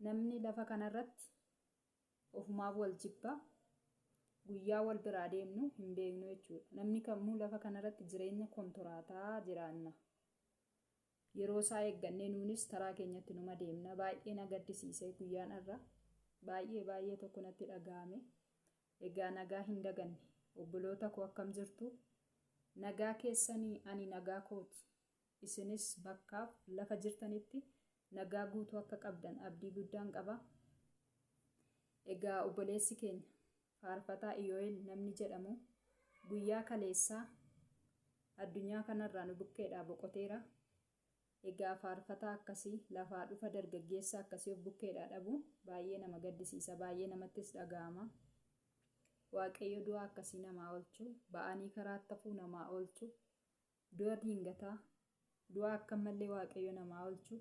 namni lafa kanarratti ofumaaf wal jibba guyyaa wal biraa deemnu hin beeknu jechuudha. Namni kamuu lafa kanarratti jireenya kontoraataa jiraanna. Yeroo isaa eeggannee nuunis taraa keenyatti numa deemna. Baay'ee na gaddisiise guyyaan irra. Baay'ee tokko natti dhaga'ame. Egaa nagaa hin daganne. Obboloota koo akkam jirtu? Nagaa keessanii ani nagaa kooti. Isinis bakkaaf lafa jirtanitti nagaa guutuu akka qabdan abdii guddaan qaba. Egaa obboleessi keenya faarfataa Iyoo'el namni jedhamu guyyaa kaleessaa addunyaa kanarraa nu bukkeedhaa boqoteera. Egaa faarfataa akkasii lafaa dhufa dargaggeessa akkasii of bukkeedhaa dhabuun baay'ee nama gaddisiisa. Baay'ee namattis dhaga'ama. Waaqayyo du'a akkasii namaa oolchu, ba'anii karaatti hafuu namaa oolchu, du'a diingataa, du'a akka malee Waaqayyo namaa oolchu.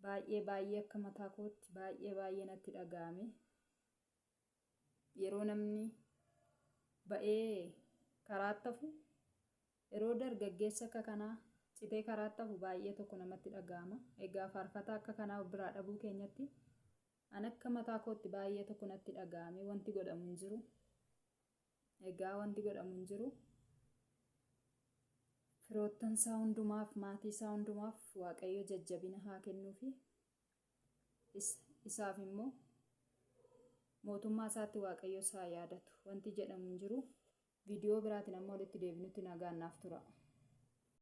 Baay'ee akka mataa kootti baay'ee natti dhaga'ame. Yeroo namni ba'ee karaatti hafu, yeroo dargaggeessa akka kanaa citee karaatti hafu baay'ee tokko namatti dhaga'ama. Egaa faarfataa akka kanaa of biraa dhabuu keenyatti an akka mataa kootti baay'ee tokko natti dhaga'ame. Wanti godhamu hin jiru. Egaa wanti godhamu hin jiru. Firoottan isaa hundumaaf, maatii isaa hundumaaf Waaqayyo jajjabina haa kennuufi isaaf immoo mootummaa isaatti Waaqayyo isaa yaadatu. Wanti jedhamu hin jiru. Viidiyoo biraatiin amma walitti deebinutti nagaan naaf tura.